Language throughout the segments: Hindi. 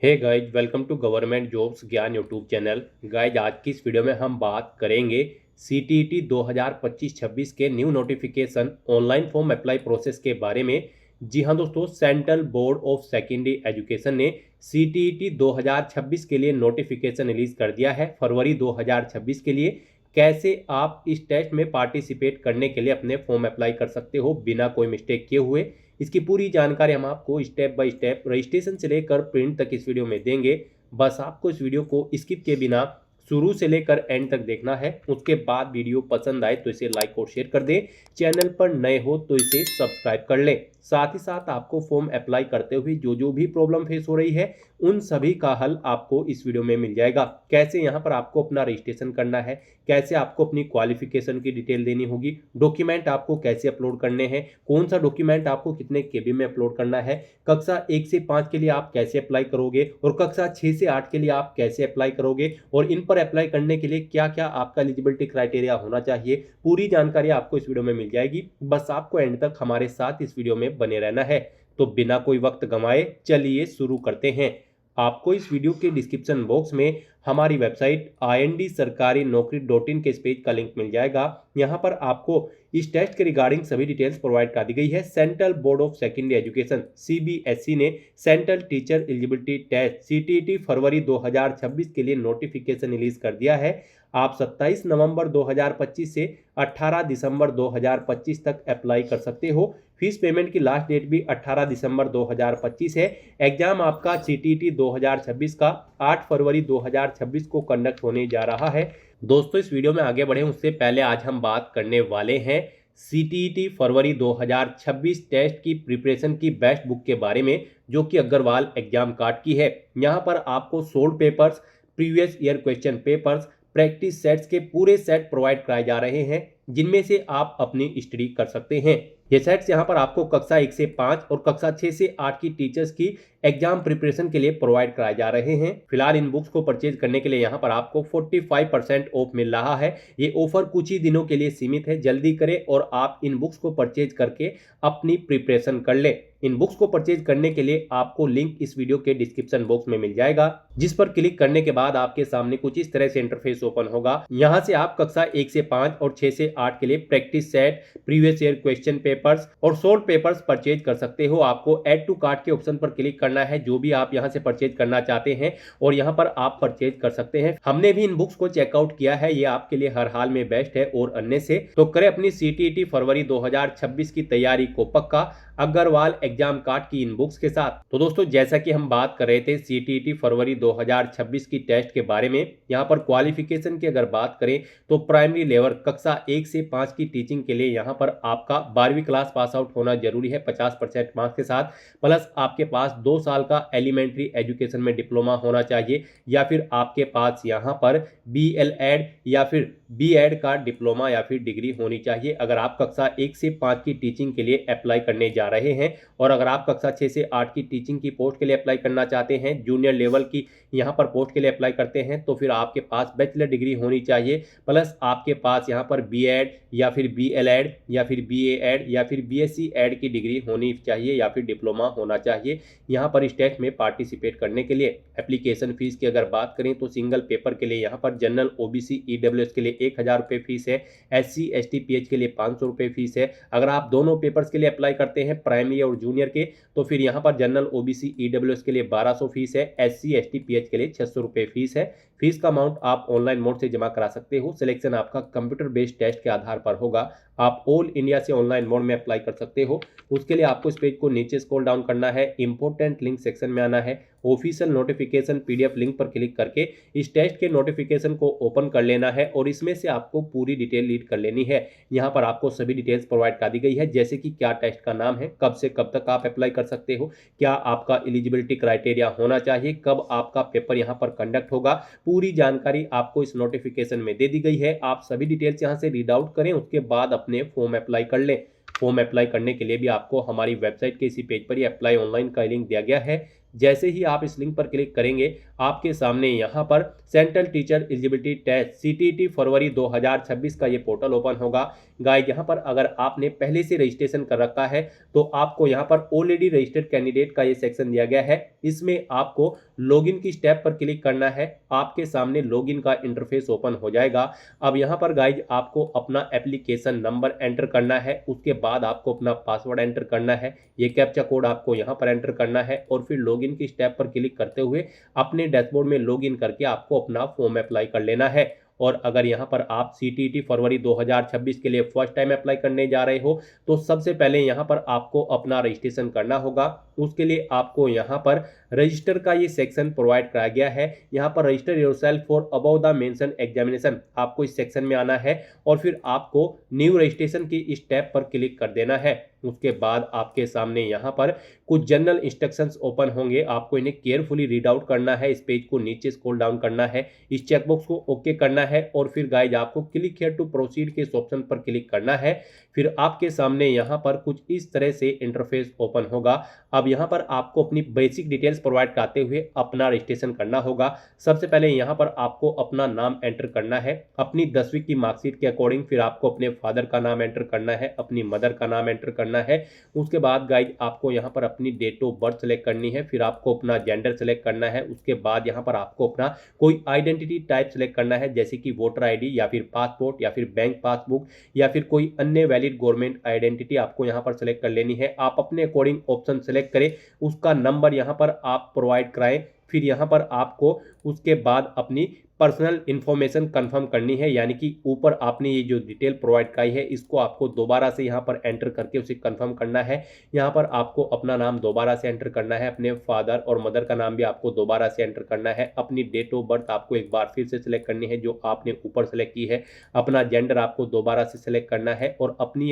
Hey guys, welcome to government jobs Gyan YouTube channel. Guys, आज की इस वीडियो में हम बात करेंगे सीटीईटी 2025-26 के new notification online form apply process के बारे में। जी हाँ दोस्तों, central board of secondary education ने सीटीईटी 2026 के लिए नोटिफिकेशन रिलीज कर दिया है फरवरी 2026 के लिए। कैसे आप इस टेस्ट में पार्टिसिपेट करने के लिए अपने फॉर्म अप्लाई कर सकते हो बिना कोई मिस्टेक किए हुए, इसकी पूरी जानकारी हम आपको स्टेप बाय स्टेप रजिस्ट्रेशन से लेकर प्रिंट तक इस वीडियो में देंगे। बस आपको इस वीडियो को स्किप किए बिना शुरू से लेकर एंड तक देखना है। उसके बाद वीडियो पसंद आए तो इसे लाइक और शेयर कर दें। चैनल पर नए हो तो इसे सब्सक्राइब कर लें। साथ ही साथ आपको फॉर्म अप्लाई करते हुए जो भी प्रॉब्लम फेस हो रही है उन सभी का हल आपको इस वीडियो में मिल जाएगा। कैसे यहाँ पर आपको अपना रजिस्ट्रेशन करना है, कैसे आपको अपनी क्वालिफिकेशन की डिटेल देनी होगी, डॉक्यूमेंट आपको कैसे अपलोड करने हैं, कौन सा डॉक्यूमेंट आपको कितने केबी में अपलोड करना है, कक्षा 1 से 5 के लिए आप कैसे अप्लाई करोगे और कक्षा 6 से 8 के लिए आप कैसे अप्लाई करोगे और इन पर अप्लाई करने के लिए क्या क्या आपका एलिजिबिलिटी क्राइटेरिया होना चाहिए, पूरी जानकारी आपको इस वीडियो में मिल जाएगी। बस आपको एंड तक हमारे साथ इस वीडियो में बने रहना है। तो बिना कोई वक्त गंवाए चलिए शुरू करते हैं। आपको इस वीडियो के डिस्क्रिप्शन बॉक्स में हमारी वेबसाइट IND-sarkari-naukri.in के इस पेज का लिंक मिल जाएगा। यहाँ पर आपको इस टेस्ट के रिगार्डिंग सभी डिटेल्स प्रोवाइड कर दी गई है। Central board of secondary education CBSE ने central teacher eligibility test CTET फरवरी 2026 के लिए नोटिफिकेशन रिलीज कर दिया है। आप 27 नवंबर 2025 से 18 दिसंबर 2025 तक अप्लाई कर सकते हो। फीस पेमेंट की लास्ट डेट भी 18 दिसंबर 2025 है। एग्जाम आपका सीटीईटी 2026 का 8 फरवरी 2026 को कंडक्ट होने जा रहा है। दोस्तों, इस वीडियो में आगे बढ़े उससे पहले आज हम बात करने वाले हैं सीटीईटी फरवरी 2026 टेस्ट की प्रिपरेशन की बेस्ट बुक के बारे में, जो कि अग्रवाल एग्जाम कार्ड की है। यहाँ पर आपको sold papers, previous year question papers, practice sets के पूरे सेट प्रोवाइड कराए जा रहे हैं, जिनमें से आप अपनी स्टडी कर सकते हैं। ये सेट्स यहाँ पर आपको कक्षा 1 से 5 और कक्षा 6 से 8 की टीचर्स की एग्जाम प्रिपरेशन के लिए प्रोवाइड कराए जा रहे हैं। फिलहाल इन बुक्स को परचेज करने के लिए यहाँ पर आपको 45% ऑफ मिल रहा है। ये ऑफर कुछ ही दिनों के लिए सीमित है, जल्दी करें और आप इन बुक्स को परचेज करके अपनी प्रिपरेशन कर लें। इन बुक्स को परचेज करने के लिए आपको लिंक इस वीडियो के डिस्क्रिप्शन बॉक्स में मिल जाएगा, जिस पर क्लिक करने के बाद आपके सामने कुछ इस तरह से इंटरफेस ओपन होगा। यहाँ से आप कक्षा 1 से 5 और 6 से 8 के लिए practice set, previous year question papers और सोल्ड पेपर्स परचेज कर सकते हो। आपको ऐड टू कार्ट के ऑप्शन पर क्लिक करना है, जो भी आप यहाँ से परचेज करना चाहते हैं, और यहाँ पर आप परचेज कर सकते हैं। हमने भी इन बुक्स को चेकआउट किया है, ये आपके लिए हर हाल में बेस्ट है और अन्य से। तो करें अपनी सीटीईटी फरवरी 2026 की तैयारी को पक्का अग्रवाल एग्जाम कार्ड की इन बुक्स के साथ। तो दोस्तों, जैसा कि हम बात कर रहे थे सीटीईटी फरवरी 2026 की टेस्ट के बारे में, यहाँ पर क्वालिफिकेशन की अगर बात करें तो प्राइमरी लेवल कक्षा 1 से 5 की टीचिंग के लिए यहाँ पर आपका 12वीं क्लास पास आउट होना जरूरी है 50% मार्क्स के साथ, प्लस आपके पास 2 साल का एलिमेंट्री एजुकेशन में डिप्लोमा होना चाहिए, या फिर आपके पास यहाँ पर BLED या फिर BEd का डिप्लोमा या फिर डिग्री होनी चाहिए अगर आप कक्षा 1 से 5 की टीचिंग के लिए अप्लाई करने जा रहे हैं। और अगर आप कक्षा 6 से 8 की टीचिंग की पोस्ट के लिए अप्लाई करना चाहते हैं, जूनियर लेवल की यहाँ पर पोस्ट के लिए अप्लाई करते हैं, तो फिर आपके पास बैचलर डिग्री होनी चाहिए, प्लस आपके पास यहाँ पर BEd या फिर BLED या फिर BAed या फिर BSc एड की डिग्री होनी चाहिए या फिर डिप्लोमा होना चाहिए यहाँ पर इस टेस्ट में पार्टिसिपेट करने के लिए। एप्लीकेशन फीस की अगर बात करें तो सिंगल पेपर के लिए यहाँ पर जनरल OBC EWS के लिए 1000 रुपये फीस है, SC ST PH के लिए 500 रुपये फीस है। अगर आप दोनों पेपर्स के लिए अप्लाई करते हैं, प्राइमरी और जूनियर के, तो फिर यहाँ पर जनरल OBC EWS के लिए 1200 फीस है, SC ST PH के लिए 600 रुपये फीस है। फीस का अमाउंट आप ऑनलाइन मोड से जमा करा सकते हो। सिलेक्शन आपका कंप्यूटर बेस्ड टेस्ट के आधार पर होगा। आप ऑल इंडिया से ऑनलाइन मोड में अप्लाई कर सकते हो। उसके लिए आपको इस पेज को नीचे स्क्रॉल डाउन करना है, इंपॉर्टेंट लिंक सेक्शन में आना है, ऑफिशियल नोटिफिकेशन PDF लिंक पर क्लिक करके इस टेस्ट के नोटिफिकेशन को ओपन कर लेना है और इसमें से आपको पूरी डिटेल रीड कर लेनी है। यहाँ पर आपको सभी डिटेल्स प्रोवाइड कर दी गई है, जैसे कि क्या टेस्ट का नाम है, कब से कब तक आप अप्लाई कर सकते हो, क्या आपका एलिजिबिलिटी क्राइटेरिया होना चाहिए, कब आपका पेपर यहाँ पर कंडक्ट होगा, पूरी जानकारी आपको इस नोटिफिकेशन में दे दी गई है। आप सभी डिटेल्स यहाँ से रीड आउट करें, उसके बाद अपने फॉर्म अप्लाई कर लें। फॉर्म अप्लाई करने के लिए भी आपको हमारी वेबसाइट के इसी पेज पर ही अप्लाई ऑनलाइन का लिंक दिया गया है। जैसे ही आप इस लिंक पर क्लिक करेंगे, आपके सामने यहाँ पर central teacher eligibility test CTET फरवरी 2026 का ये पोर्टल ओपन होगा। गाइज यहाँ पर अगर आपने पहले से रजिस्ट्रेशन कर रखा है तो आपको यहाँ पर ऑलरेडी रजिस्टर्ड कैंडिडेट का ये सेक्शन दिया गया है। इसमें आपको लॉगिन की स्टेप पर क्लिक करना है। आपके सामने लॉगिन का इंटरफेस ओपन हो जाएगा। अब यहाँ पर गाइज आपको अपना एप्लीकेशन नंबर एंटर करना है, उसके बाद आपको अपना पासवर्ड एंटर करना है, ये कैप्चा कोड आपको यहाँ पर एंटर करना है और फिर लॉगिन की स्टेप पर क्लिक करते हुए अपने डैशबोर्ड में लॉगिन करके आपको अपना फॉर्म अप्लाई कर लेना है। और अगर यहाँ पर आप सीटीईटी फरवरी 2026 के लिए फर्स्ट टाइम अप्लाई करने जा रहे हो तो सबसे पहले यहाँ पर आपको अपना रजिस्ट्रेशन करना होगा। उसके लिए आपको यहाँ पर रजिस्टर का ये सेक्शन प्रोवाइड कराया गया है। यहाँ पर register yourself for about the mention examination, आपको इस सेक्शन में आना है और फिर आपको न्यू रजिस्ट्रेशन की इस टैब पर क्लिक कर देना है। उसके बाद आपके सामने यहाँ पर कुछ जनरल इंस्ट्रक्शंस ओपन होंगे, आपको इन्हें केयरफुली रीड आउट करना है। इस पेज को नीचे स्क्रॉल डाउन करना है, इस चेकबॉक्स को ओके करना है और फिर गाइज आपको क्लिक हियर टू प्रोसीड के इस ऑप्शन पर क्लिक करना है। फिर आपके सामने यहाँ पर कुछ इस तरह से इंटरफेस ओपन होगा। अब यहाँ पर आपको अपनी बेसिक डिटेल्स प्रोवाइड कराते हुए अपना रजिस्ट्रेशन करना होगा। सबसे पहले यहाँ पर आपको अपना नाम एंटर करना है अपनी 10वीं की मार्कशीट के अकॉर्डिंग, फिर आपको अपने फादर का नाम एंटर करना है, अपनी मदर का नाम एंटर करना है। उसके बाद गाइज आपको यहाँ पर अपनी डेट ऑफ बर्थ सेलेक्ट करनी है, फिर आपको अपना जेंडर सेलेक्ट करना है। उसके बाद यहाँ पर आपको अपना कोई आइडेंटिटी टाइप सेलेक्ट करना है, जैसे कि वोटर आईडी या फिर पासपोर्ट या फिर बैंक पासबुक या फिर कोई अन्य वैलिड गवर्नमेंट आइडेंटिटी आपको यहाँ पर सेलेक्ट कर लेनी है। आप अपने अकॉर्डिंग ऑप्शन सेलेक्ट करें, उसका नंबर यहाँ पर आप प्रोवाइड कराएं। फिर यहाँ पर आपको उसके बाद अपनी पर्सनल इंफॉर्मेशन कंफर्म करनी है, यानी कि ऊपर आपने ये जो डिटेल प्रोवाइड कराई है इसको आपको दोबारा से यहाँ पर एंटर करके उसे कंफर्म करना है। यहाँ पर आपको अपना नाम दोबारा से एंटर करना है, अपने फादर और मदर का नाम भी आपको दोबारा से एंटर करना है, अपनी डेट ऑफ बर्थ आपको एक बार फिर से सिलेक्ट करनी है जो आपने ऊपर सेलेक्ट की है, अपना जेंडर आपको दोबारा से सिलेक्ट करना है और अपनी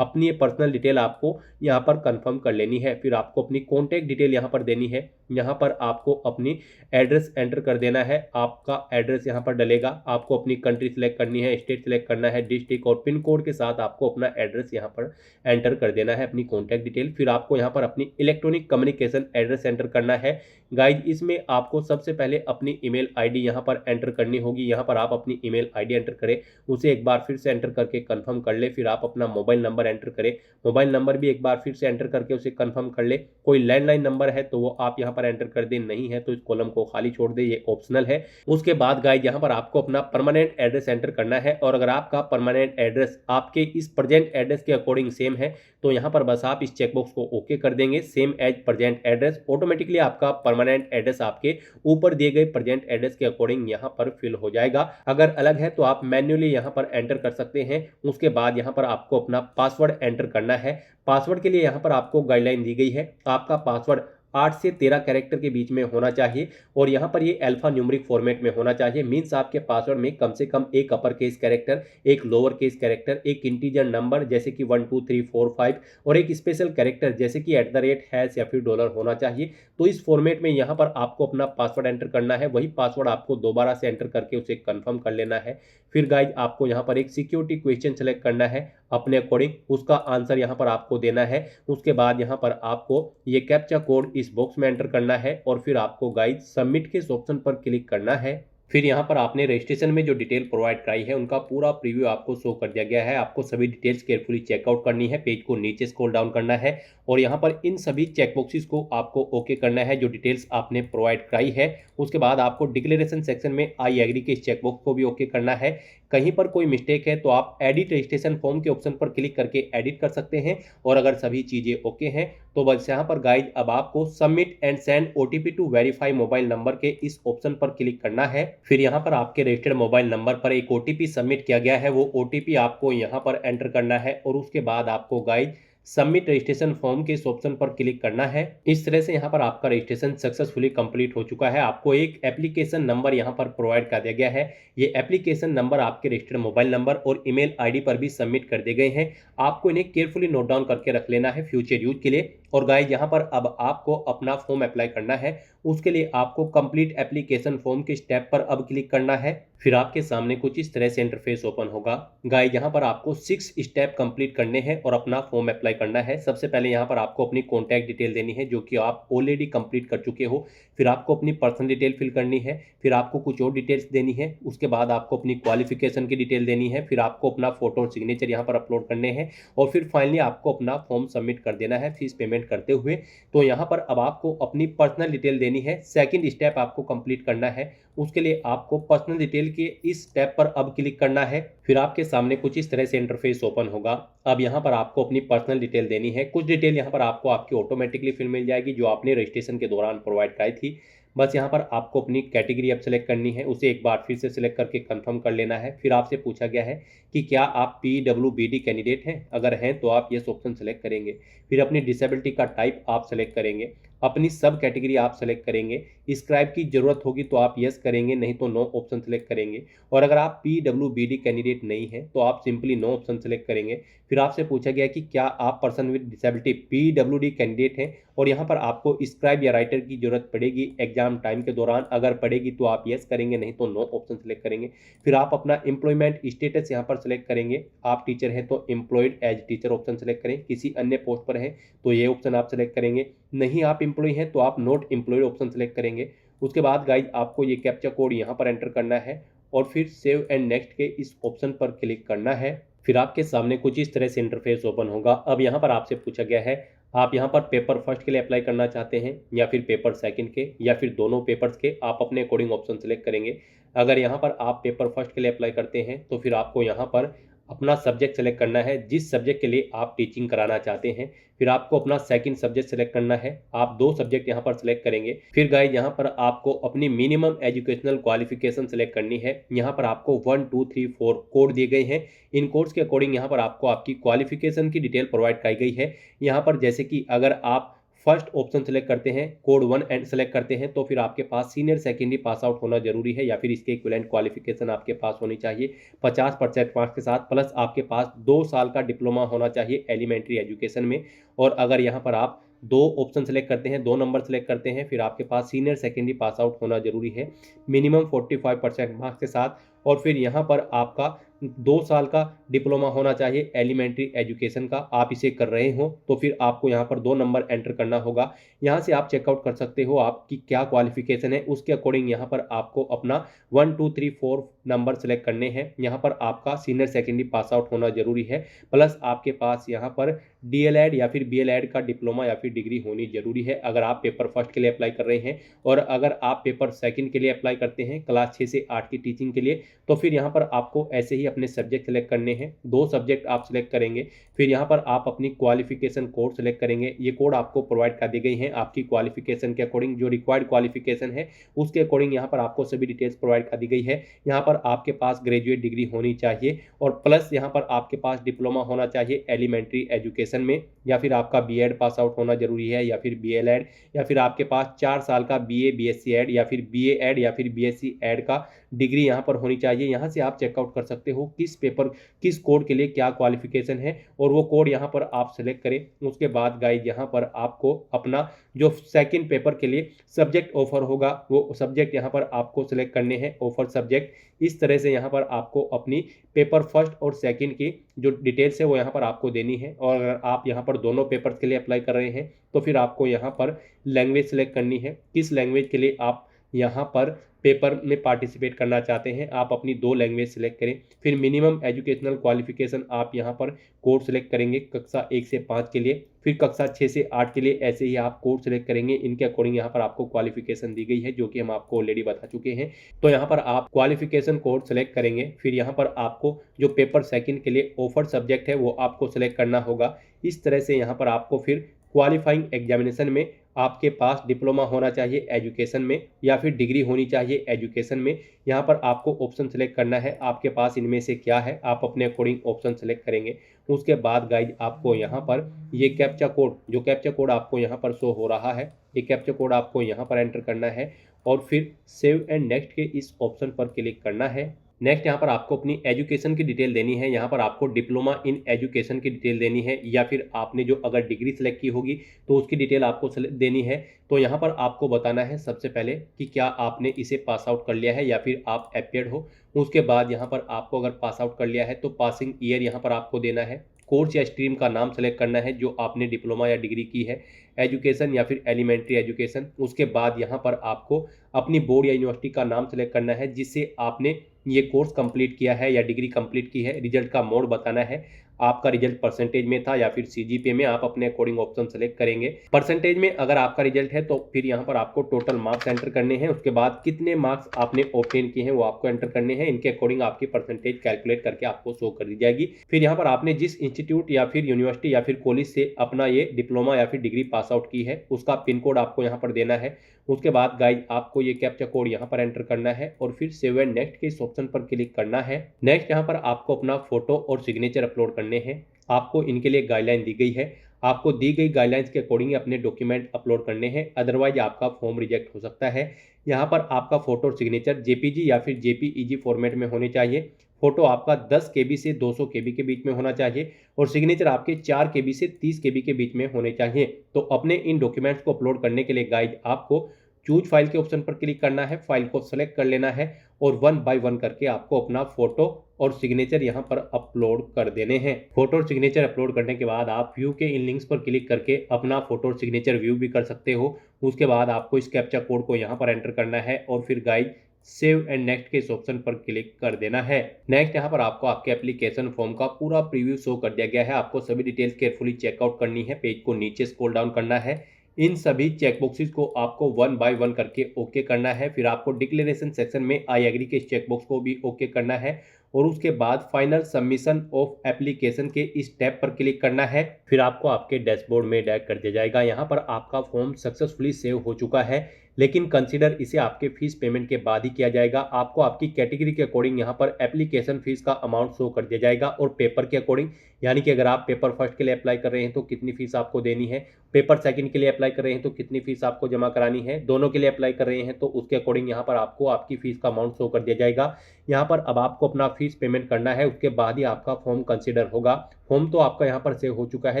ये पर्सनल डिटेल आपको यहाँ पर कंफर्म कर लेनी है। फिर आपको अपनी कॉन्टैक्ट डिटेल यहाँ पर देनी है। यहाँ पर आपको अपनी एड्रेस एंटर कर देना है, आपका एड्रेस यहाँ पर डलेगा। आपको अपनी कंट्री सिलेक्ट करनी है, स्टेट सिलेक्ट करना है, डिस्ट्रिक्ट और पिन कोड के साथ आपको अपना एड्रेस यहाँ पर एंटर कर देना है, अपनी कॉन्टैक्ट डिटेल। फिर आपको यहाँ पर अपनी इलेक्ट्रॉनिक कम्युनिकेशन एड्रेस एंटर करना है। गाइज इसमें आपको सबसे पहले अपनी ईमेल आईडी यहाँ पर एंटर करनी होगी। यहाँ पर आप अपनी ईमेल आईडी एंटर करें, उसे एक बार फिर से एंटर करके कंफर्म कर ले। फिर आप अपना मोबाइल नंबर एंटर करें, मोबाइल नंबर भी एक बार फिर से एंटर करके उसे कंफर्म कर ले। कोई लैंडलाइन नंबर है तो वो आप यहाँ पर एंटर कर दे, नहीं है तो इस कॉलम को खाली छोड़ दे, ये ऑप्शनल है। उसके बाद गाइज यहाँ पर आपको अपना परमानेंट एड्रेस एंटर करना है और अगर आपका परमानेंट एड्रेस आपके इस प्रेजेंट एड्रेस के अकॉर्डिंग सेम है तो यहाँ पर बस आप इस चेकबॉक्स को ओके कर देंगे, same as present address. Automatically आपका परमानेंट एड्रेस आपके ऊपर दिए गए प्रेजेंट एड्रेस के अकॉर्डिंग यहाँ पर फिल हो जाएगा। अगर अलग है तो आप मैन्युअली यहाँ पर एंटर कर सकते हैं। उसके बाद यहाँ पर आपको अपना पासवर्ड एंटर करना है। पासवर्ड के लिए यहाँ पर आपको गाइडलाइन दी गई है, आपका पासवर्ड 8 से 13 कैरेक्टर के बीच में होना चाहिए और यहाँ पर ये अल्फा न्यूमेरिक फॉर्मेट में होना चाहिए। मीन्स आपके पासवर्ड में कम से कम एक अपर केस कैरेक्टर, एक लोअर केस कैरेक्टर, एक इंटीजर नंबर जैसे कि 1 2 3 4 5 और एक स्पेशल कैरेक्टर जैसे कि @ या फिर डॉलर होना चाहिए। तो इस फॉर्मेट में यहाँ पर आपको अपना पासवर्ड एंटर करना है, वही पासवर्ड आपको दोबारा से एंटर करके उसे कंफर्म कर लेना है। फिर गाइज आपको यहाँ पर एक सिक्योरिटी क्वेश्चन सेलेक्ट करना है अपने अकॉर्डिंग, उसका आंसर यहाँ पर आपको देना है। उसके बाद यहाँ पर आपको ये कैप्चा कोड इस बॉक्स में एंटर करना है और फिर आपको गाइज सबमिट के इस ऑप्शन पर क्लिक करना है। फिर यहाँ पर आपने रजिस्ट्रेशन में जो डिटेल प्रोवाइड कराई है उनका पूरा प्रीव्यू आपको शो कर दिया गया है। आपको सभी डिटेल्स केयरफुली चेकआउट करनी है, पेज को नीचे स्क्रॉल डाउन करना है और यहाँ पर इन सभी चेकबॉक्सेस को आपको ओके करना है जो डिटेल्स आपने प्रोवाइड कराई है। उसके बाद आपको डिक्लेरेशन सेक्शन में आई एग्री के इस चेकबॉक्स को भी ओके करना है। कहीं पर कोई मिस्टेक है तो आप एडिट रजिस्ट्रेशन फॉर्म के ऑप्शन पर क्लिक करके एडिट कर सकते हैं और अगर सभी चीज़ें ओके हैं तो बस यहाँ पर गाइज अब आपको submit and send OTP to verify mobile number के इस ऑप्शन पर क्लिक करना है। फिर यहाँ पर आपके रजिस्टर्ड मोबाइल नंबर पर एक ओटीपी सबमिट किया गया है, वो ओटीपी आपको यहाँ पर एंटर करना है और उसके बाद आपको गाइज सबमिट रजिस्ट्रेशन फॉर्म के इस ऑप्शन पर क्लिक करना है। इस तरह से यहाँ पर आपका रजिस्ट्रेशन सक्सेसफुली कंप्लीट हो चुका है। आपको एक एप्लीकेशन नंबर यहाँ पर प्रोवाइड कर दिया गया है। ये एप्लीकेशन नंबर आपके रजिस्टर्ड मोबाइल नंबर और ईमेल आईडी पर भी सबमिट कर दिए गए हैं। आपको इन्हें केयरफुली नोट डाउन करके रख लेना है फ्यूचर यूज के लिए। और गाइस यहाँ पर अब आपको अपना फॉर्म अप्लाई करना है। उसके लिए आपको कंप्लीट एप्लीकेशन फॉर्म के स्टेप पर अब क्लिक करना है। फिर आपके सामने कुछ इस तरह से इंटरफेस ओपन होगा। गाइस यहाँ पर आपको 6 स्टेप कंप्लीट करने हैं और अपना फॉर्म अप्लाई करना है। सबसे पहले यहाँ पर आपको अपनी कॉन्टैक्ट डिटेल देनी है जो कि आप ऑलरेडी कंप्लीट कर चुके हो। फिर आपको अपनी पर्सनल डिटेल फिल करनी है। फिर आपको कुछ और डिटेल्स देनी है। उसके बाद आपको अपनी क्वालिफिकेशन की डिटेल देनी है। फिर आपको अपना फोटो और सिग्नेचर यहाँ पर अपलोड करने हैं और फिर फाइनली आपको अपना फॉर्म सबमिट कर देना है फीस पेमेंट करते हुए। तो यहाँ पर अब आपको अपनी पर्सनल डिटेल देनी है। सेकंड स्टेप आपको कंप्लीट करना है। उसके लिए आपको पर्सनल डिटेल के इस स्टेप पर अब क्लिक करना है। फिर आपके सामने कुछ इस तरह से इंटरफेस ओपन होगा। अब यहाँ पर आपको अपनी पर्सनल डिटेल देनी है। कुछ डिटेल यहाँ पर आपको आपकी ऑटोमेटिकली फिल मिल जाएगी जो आपने रजिस्ट्रेशन के दौरान प्रोवाइड कराई थी। बस यहाँ पर आपको अपनी कैटेगरी अब सेलेक्ट करनी है, उसे एक बार फिर से सिलेक्ट करके कंफर्म कर लेना है। फिर आपसे पूछा गया है कि क्या आप PWBD कैंडिडेट हैं, अगर हैं तो आप यस ऑप्शन सेलेक्ट करेंगे। फिर अपनी डिसेबिलिटी का टाइप आप सेलेक्ट करेंगे। अपनी सब कैटेगरी आप सेलेक्ट करेंगे। स्क्राइब की जरूरत होगी तो आप यस करेंगे, नहीं तो नो ऑप्शन सेलेक्ट करेंगे। और अगर आप PWBD कैंडिडेट नहीं है तो आप सिंपली नो ऑप्शन सेलेक्ट करेंगे। फिर आपसे पूछा गया कि क्या आप person with disability PWD candidate हैं और यहाँ पर आपको स्क्राइब या राइटर की जरूरत पड़ेगी एग्जाम टाइम के दौरान, अगर पड़ेगी तो आप यस करेंगे, नहीं तो नो ऑप्शन सेलेक्ट करेंगे। फिर आप अपना एम्प्लॉयमेंट स्टेटस यहाँ पर सेलेक्ट करेंगे। आप टीचर हैं तो employed as teacher option select करें। किसी अन्य पोस्ट पर है तो ये ऑप्शन आप सेलेक्ट करेंगे। नहीं आप एम्प्लॉय हैं तो आप नॉट एम्प्लॉयड ऑप्शन सेलेक्ट करेंगे। उसके बाद गाइज आपको ये कैप्चा कोड यहाँ पर एंटर करना है और फिर सेव एंड नेक्स्ट के इस ऑप्शन पर क्लिक करना है। फिर आपके सामने कुछ इस तरह से इंटरफेस ओपन होगा। अब यहाँ पर आपसे पूछा गया है आप यहाँ पर पेपर फर्स्ट के लिए अप्लाई करना चाहते हैं या फिर पेपर सेकंड के या फिर दोनों पेपर्स के, आप अपने अकॉर्डिंग ऑप्शन सेलेक्ट करेंगे। अगर यहाँ पर आप पेपर फर्स्ट के लिए अप्लाई करते हैं तो फिर आपको यहाँ पर अपना सब्जेक्ट सेलेक्ट करना है जिस सब्जेक्ट के लिए आप टीचिंग कराना चाहते हैं। फिर आपको अपना सेकंड सब्जेक्ट सेलेक्ट करना है। आप 2 सब्जेक्ट यहाँ पर सेलेक्ट करेंगे। फिर गाइस यहाँ पर आपको अपनी मिनिमम एजुकेशनल क्वालिफिकेशन सेलेक्ट करनी है। यहाँ पर आपको 1 2 3 4 कोड दिए गए हैं। इन कोड्स के अकॉर्डिंग यहाँ पर आपको आपकी क्वालिफिकेशन की डिटेल प्रोवाइड कराई गई है। यहाँ पर जैसे कि अगर आप फर्स्ट ऑप्शन सेलेक्ट करते हैं, कोड 1 एंड सेलेक्ट करते हैं तो फिर आपके पास सीनियर सेकेंडरी पास आउट होना जरूरी है या फिर इसके इक्विवेलेंट क्वालिफिकेशन आपके पास होनी चाहिए 50% मार्क्स के साथ, प्लस आपके पास 2 साल का डिप्लोमा होना चाहिए एलिमेंट्री एजुकेशन में। और अगर यहाँ पर आप 2 ऑप्शन सेलेक्ट करते हैं, 2 नंबर सेलेक्ट करते हैं, फिर आपके पास सीनियर सेकेंडरी पास आउट होना जरूरी है मिनिमम 45% मार्क्स के साथ। और फिर यहाँ पर आपका 2 साल का डिप्लोमा होना चाहिए एलिमेंट्री एजुकेशन का, आप इसे कर रहे हो तो फिर आपको यहाँ पर 2 नंबर एंटर करना होगा। यहाँ से आप चेकआउट कर सकते हो आपकी क्या क्वालिफिकेशन है, उसके अकॉर्डिंग यहाँ पर आपको अपना 1 2 3 4 नंबर सेलेक्ट करने हैं। यहाँ पर आपका सीनियर सेकेंडरी पास आउट होना जरूरी है, प्लस आपके पास यहाँ पर DLED या फिर BLED का डिप्लोमा या फिर डिग्री होनी जरूरी है अगर आप पेपर फर्स्ट के लिए अप्लाई कर रहे हैं। और अगर आप पेपर सेकंड के लिए अप्लाई करते हैं क्लास 6 से 8 की टीचिंग के लिए तो फिर यहाँ पर आपको ऐसे ही अपने सब्जेक्ट सेलेक्ट करने हैं। 2 सब्जेक्ट आप सेलेक्ट करेंगे। फिर यहाँ पर आप अपनी क्वालिफिकेशन कोड सेलेक्ट करेंगे। ये कोड आपको प्रोवाइड कर दी गई हैं आपकी क्वालिफिकेशन के अकॉर्डिंग, जो रिक्वायर्ड क्वालिफिकेशन है उसके अकॉर्डिंग यहाँ पर आपको सभी डिटेल्स प्रोवाइड कर दी गई है। यहाँ पर आपके पास ग्रेजुएट डिग्री होनी चाहिए और प्लस यहाँ पर आपके पास डिप्लोमा होना चाहिए एलिमेंट्री एजुकेशन में, या फिर आपका BEd पास आउट होना जरूरी है या फिर BLED, या फिर आपके पास 4 साल का BA BSc एड या फिर BA एड या फिर BSc एड का डिग्री यहाँ पर होनी चाहिए। यहाँ से आप चेकआउट कर सकते हो किस पेपर किस कोड के लिए क्या क्वालिफिकेशन है और वो कोड यहाँ पर आप सेलेक्ट करें। उसके बाद गाइज यहाँ पर आपको अपना जो सेकंड पेपर के लिए सब्जेक्ट ऑफर होगा वो सब्जेक्ट यहाँ पर आपको सेलेक्ट करने हैं, ऑफर सब्जेक्ट। इस तरह से यहाँ पर आपको अपनी पेपर फर्स्ट और सेकंड की जो डिटेल्स है वो यहाँ पर आपको देनी है। और अगर आप यहाँ पर दोनों पेपर्स के लिए अप्लाई कर रहे हैं तो फिर आपको यहाँ पर लैंग्वेज सेलेक्ट करनी है, किस लैंग्वेज के लिए आप यहाँ पर पेपर में पार्टिसिपेट करना चाहते हैं। आप अपनी 2 लैंग्वेज सेलेक्ट करें। फिर मिनिमम एजुकेशनल क्वालिफिकेशन आप यहाँ पर कोर्स सेलेक्ट करेंगे कक्षा 1 से 5 के लिए, फिर कक्षा 6 से 8 के लिए ऐसे ही आप कोर्स सेलेक्ट करेंगे। इनके अकॉर्डिंग यहाँ पर आपको क्वालिफिकेशन दी गई है जो कि हम आपको ऑलरेडी बता चुके हैं। तो यहाँ पर आप क्वालिफिकेशन कोर्स सेलेक्ट करेंगे। फिर यहाँ पर आपको जो पेपर सेकंड के लिए ऑफर सब्जेक्ट है वो आपको सेलेक्ट करना होगा। इस तरह से यहाँ पर आपको फिर क्वालिफाइंग एग्जामिनेशन में आपके पास डिप्लोमा होना चाहिए एजुकेशन में या फिर डिग्री होनी चाहिए एजुकेशन में। यहाँ पर आपको ऑप्शन सेलेक्ट करना है आपके पास इनमें से क्या है, आप अपने अकॉर्डिंग ऑप्शन सेलेक्ट करेंगे। उसके बाद गाइज आपको यहाँ पर ये कैप्चा कोड, जो कैप्चा कोड आपको यहाँ पर शो हो रहा है, ये कैप्चा कोड आपको यहाँ पर एंटर करना है और फिर सेव एंड नेक्स्ट के इस ऑप्शन पर क्लिक करना है। नेक्स्ट यहाँ पर आपको अपनी एजुकेशन की डिटेल देनी है। यहाँ पर आपको डिप्लोमा इन एजुकेशन की डिटेल देनी है, या फिर आपने जो अगर डिग्री सेलेक्ट की होगी तो उसकी डिटेल आपको देनी है। तो यहाँ पर आपको बताना है सबसे पहले कि क्या आपने इसे पास आउट कर लिया है या फिर आप एपियर्ड हो। उसके बाद यहाँ पर आपको अगर पास आउट कर लिया है तो पासिंग ईयर यहाँ पर आपको देना है। कोर्स या स्ट्रीम का नाम सेलेक्ट करना है जो आपने डिप्लोमा या डिग्री की है, एजुकेशन या फिर एलिमेंट्री एजुकेशन। उसके बाद यहाँ पर आपको अपनी बोर्ड या यूनिवर्सिटी का नाम सेलेक्ट करना है जिससे आपने ये कोर्स कंप्लीट किया है या डिग्री कंप्लीट की है। रिजल्ट का मोड बताना है, आपका रिजल्ट परसेंटेज में था या फिर सीजीपीए में, आप अपने अकॉर्डिंग ऑप्शन सेलेक्ट करेंगे। परसेंटेज में अगर आपका रिजल्ट है तो फिर यहाँ पर आपको टोटल मार्क्स एंटर करने हैं। उसके बाद कितने मार्क्स आपने ऑब्टेन किए हैं वो आपको एंटर करने हैं। इनके अकॉर्डिंग आपकी परसेंटेज कैलकुलेट करके आपको शो कर दी जाएगी। फिर यहाँ पर आपने जिस इंस्टीट्यूट या फिर यूनिवर्सिटी या फिर कॉलेज से अपना ये डिप्लोमा या फिर डिग्री पास आउट की है उसका पिन कोड आपको यहाँ पर देना है। उसके बाद गाइज आपको ये कैप्चा कोड यहाँ पर एंटर करना है और फिर सेव एंड नेक्स्ट के इस ऑप्शन पर क्लिक करना है। नेक्स्ट यहाँ पर आपको अपना फोटो और सिग्नेचर अपलोड करने हैं। आपको इनके लिए गाइडलाइन दी गई है, आपको दी गई गाइडलाइंस के अकॉर्डिंग अपने डॉक्यूमेंट अपलोड करने हैं, अदरवाइज आपका फॉर्म रिजेक्ट हो सकता है। यहाँ पर आपका फोटो और सिग्नेचर जेपीजी या फिर जेपीईजी फॉर्मेट में होने चाहिए। फोटो आपका 10 केबी से 200 केबी के बीच में होना चाहिए और सिग्नेचर आपके 4 केबी से 30 केबी के बीच में होने चाहिए। तो अपने इन डॉक्यूमेंट्स को अपलोड करने के लिए गाइज आपको चूज फाइल के ऑप्शन पर क्लिक करना है, फाइल को सेलेक्ट कर लेना है और 1 बाय 1 करके आपको अपना फोटो और सिग्नेचर यहाँ पर अपलोड कर देने हैं। फोटो और सिग्नेचर अपलोड करने के बाद आप व्यू के इन लिंक्स पर क्लिक करके अपना फोटो और सिग्नेचर व्यू भी कर सकते हो। उसके बाद आपको इस कैप्चा कोड को यहाँ पर एंटर करना है और फिर गाइज सेव एंड नेक्स्ट के इस ऑप्शन पर क्लिक कर देना है। नेक्स्ट यहाँ पर आपको आपके एप्लीकेशन फॉर्म का पूरा प्रीव्यू शो कर दिया गया है। आपको सभी डिटेल्स केयरफुली चेकआउट करनी है, पेज को नीचे स्क्रॉल डाउन करना है। इन सभी चेकबॉक्सेस को आपको 1 बाय 1 करके ओके करना है। फिर आपको डिक्लेरेशन सेक्शन में आई एग्री के इस चेकबॉक्स को भी ओके करना है और उसके बाद फाइनल सबमिशन ऑफ एप्लीकेशन के इस टैब पर क्लिक करना है। फिर आपको आपके डैशबोर्ड में डायरेक्ट कर दिया जाएगा। यहाँ पर आपका फॉर्म सक्सेसफुली सेव हो चुका है, लेकिन कंसीडर इसे आपके फीस पेमेंट के बाद ही किया जाएगा। आपको आपकी कैटेगरी के अकॉर्डिंग यहाँ पर एप्लीकेशन फीस का अमाउंट शो कर दिया जाएगा और पेपर के अकॉर्डिंग, यानी कि अगर आप पेपर फर्स्ट के लिए अप्लाई कर रहे हैं तो कितनी फीस आपको देनी है, पेपर सेकंड के लिए अप्लाई कर रहे हैं तो कितनी फीस आपको जमा करानी है, दोनों के लिए अप्लाई कर रहे हैं तो उसके अकॉर्डिंग यहाँ पर आपको आपकी फीस का अमाउंट शो कर दिया जाएगा। यहाँ पर अब आपको अपना फीस पेमेंट करना है, उसके बाद ही आपका फॉर्म कंसीडर होगा। फॉर्म तो आपका यहाँ पर सेव हो चुका है,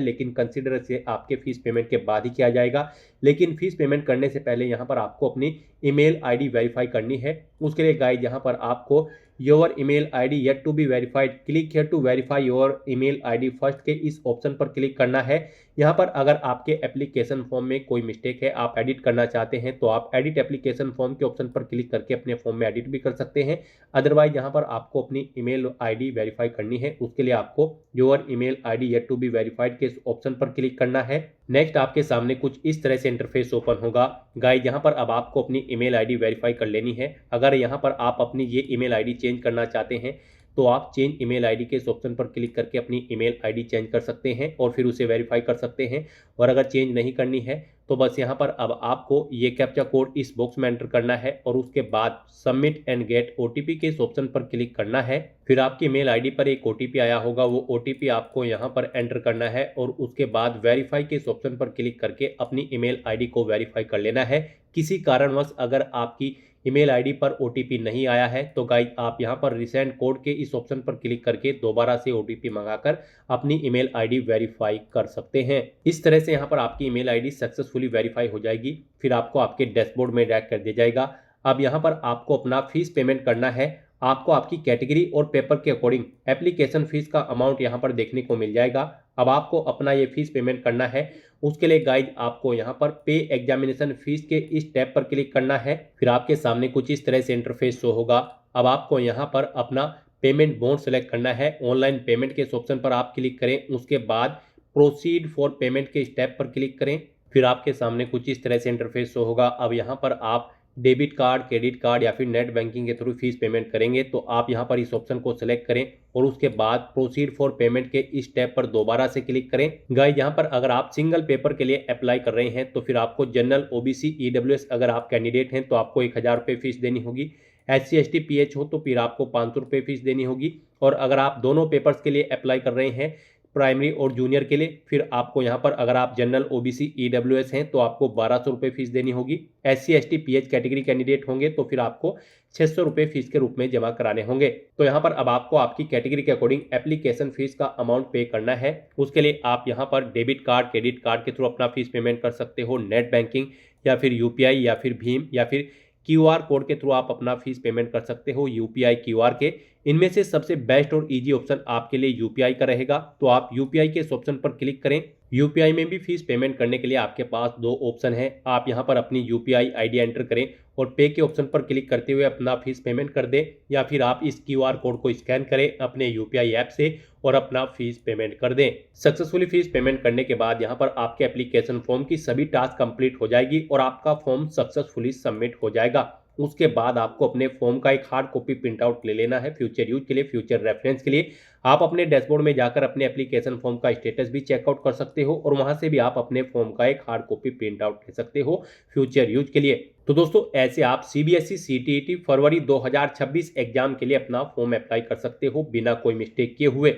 लेकिन कंसीडर से आपके फीस पेमेंट के बाद ही किया जाएगा। लेकिन फीस पेमेंट करने से पहले यहाँ पर आपको अपनी ईमेल आईडी वेरीफाई करनी है। उसके लिए गाइड यहाँ पर आपको your email ID yet to be verified, click here to verify your email ID first के इस ऑप्शन पर क्लिक करना है। यहाँ पर अगर आपके एप्लीकेशन फॉर्म में कोई मिस्टेक है, आप एडिट करना चाहते हैं तो आप एडिट एप्लीकेशन फॉर्म के ऑप्शन पर क्लिक करके अपने फॉर्म में एडिट भी कर सकते हैं। अदरवाइज यहाँ पर आपको अपनी ईमेल आईडी वेरीफाई करनी है, उसके लिए आपको your email ID yet to be verified के इस ऑप्शन पर क्लिक करना है। नेक्स्ट आपके सामने कुछ इस तरह से इंटरफेस ओपन होगा। गाइस यहाँ पर अब आपको अपनी ईमेल आईडी वेरीफाई कर लेनी है। अगर यहाँ पर आप अपनी ये ईमेल आईडी चेंज करना चाहते हैं तो आप चेंज ईमेल आईडी के इस ऑप्शन पर क्लिक करके अपनी ईमेल आईडी चेंज कर सकते हैं और फिर उसे वेरीफाई कर सकते हैं। और अगर चेंज नहीं करनी है तो बस यहाँ पर अब आपको ये कैप्चा कोड इस बॉक्स में एंटर करना है और उसके बाद सबमिट एंड गेट ओटीपी के इस ऑप्शन पर क्लिक करना है। फिर आपकी मेल आईडी पर एक ओटीपी आया होगा, वो ओटीपी आपको यहाँ पर एंटर करना है और उसके बाद वेरीफाई के इस ऑप्शन पर क्लिक करके अपनी ईमेल आईडी को वेरीफाई कर लेना है। किसी कारणवश अगर आपकी ईमेल आईडी पर ओटीपी नहीं आया है तो गाइस आप यहां पर रिसेंट कोड के इस ऑप्शन पर क्लिक करके दोबारा से ओटीपी मंगाकर अपनी ईमेल आईडी वेरीफाई कर सकते हैं। इस तरह से यहां पर आपकी ईमेल आईडी सक्सेसफुली वेरीफाई हो जाएगी। फिर आपको आपके डैशबोर्ड में डायरेक्ट कर दिया जाएगा। अब यहां पर आपको अपना फीस पेमेंट करना है। आपको आपकी कैटेगरी और पेपर के अकॉर्डिंग एप्लीकेशन फीस का अमाउंट यहाँ पर देखने को मिल जाएगा। अब आपको अपना ये फीस पेमेंट करना है। उसके लिए गाइज आपको यहाँ पर पे एग्जामिनेशन फीस के इस टैब पर क्लिक करना है। फिर आपके सामने कुछ इस तरह से इंटरफेस शो होगा। अब आपको यहाँ पर अपना पेमेंट मोड सेलेक्ट करना है। ऑनलाइन पेमेंट के इस ऑप्शन पर आप क्लिक करें, उसके बाद प्रोसीड फॉर पेमेंट के इस टैब पर क्लिक करें। फिर आपके सामने कुछ इस तरह से इंटरफेस शो होगा। अब यहाँ पर आप डेबिट कार्ड, क्रेडिट कार्ड या फिर नेट बैंकिंग के थ्रू फीस पेमेंट करेंगे तो आप यहां पर इस ऑप्शन को सिलेक्ट करें और उसके बाद प्रोसीड फॉर पेमेंट के इस टैब पर दोबारा से क्लिक करें। गाइस यहां पर अगर आप सिंगल पेपर के लिए अप्लाई कर रहे हैं तो फिर आपको जनरल, ओबीसी, ईडब्ल्यूएस अगर आप कैंडिडेट हैं तो आपको 1000 रुपये फीस देनी होगी। SC ST PH हो तो फिर आपको 500 रुपये फीस देनी होगी। और अगर आप दोनों पेपर्स के लिए अप्लाई कर रहे हैं, प्राइमरी और जूनियर के लिए। फिर आपको यहाँ पर अगर आप जनरल ओबीसी ईडब्ल्यूएस हैं तो आपको 1200 रुपये फीस देनी होगी। SC ST PH category candidate होंगे तो फिर आपको 600 रुपये फीस के रूप में जमा कराने होंगे। तो यहाँ पर अब आपको आपकी कैटेगरी के अकॉर्डिंग एप्लीकेशन फीस का अमाउंट पे करना है। उसके लिए आप यहाँ पर डेबिट कार्ड क्रेडिट कार्ड के थ्रू अपना फीस पेमेंट कर सकते हो, नेट बैंकिंग या फिर UPI या फिर भीम या फिर QR कोड के थ्रू आप अपना फीस पेमेंट कर सकते हो, UPI QR के। इनमें से सबसे बेस्ट और इजी ऑप्शन आपके लिए UPI का रहेगा। तो आप UPI के इस ऑप्शन पर क्लिक करें। UPI में भी फीस पेमेंट करने के लिए आपके पास दो ऑप्शन है। आप यहां पर अपनी UPI ID एंटर करें और पे के ऑप्शन पर क्लिक करते हुए अपना फीस पेमेंट कर दें, या फिर आप इस QR कोड को स्कैन करें अपने UPI ऐप से और अपना फीस पेमेंट कर दें। सक्सेसफुली फीस पेमेंट करने के बाद यहाँ पर आपके एप्लीकेशन फॉर्म की सभी टास्क कंप्लीट हो जाएगी और आपका फॉर्म सक्सेसफुली सबमिट हो जाएगा। उसके बाद आपको अपने फॉर्म का एक हार्ड कॉपी प्रिंट आउट ले लेना है फ्यूचर यूज के लिए, फ्यूचर रेफरेंस के लिए। आप अपने डैशबोर्ड में जाकर अपने एप्लीकेशन फॉर्म का स्टेटस भी चेकआउट कर सकते हो और वहां से भी आप अपने फॉर्म का एक हार्ड कॉपी प्रिंट आउट ले सकते हो फ्यूचर यूज के लिए। तो दोस्तों ऐसे आप CBSE CTET फरवरी 2026 एग्जाम के लिए अपना फॉर्म अप्लाई कर सकते हो बिना कोई मिस्टेक किए हुए।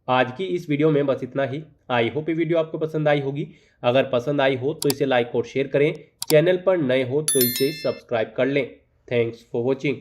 आज की इस वीडियो में बस इतना ही। आई होप ये वीडियो आपको पसंद आई होगी। अगर पसंद आई हो तो इसे लाइक और शेयर करें। चैनल पर नए हो तो इसे सब्सक्राइब कर लें। Thanks for watching.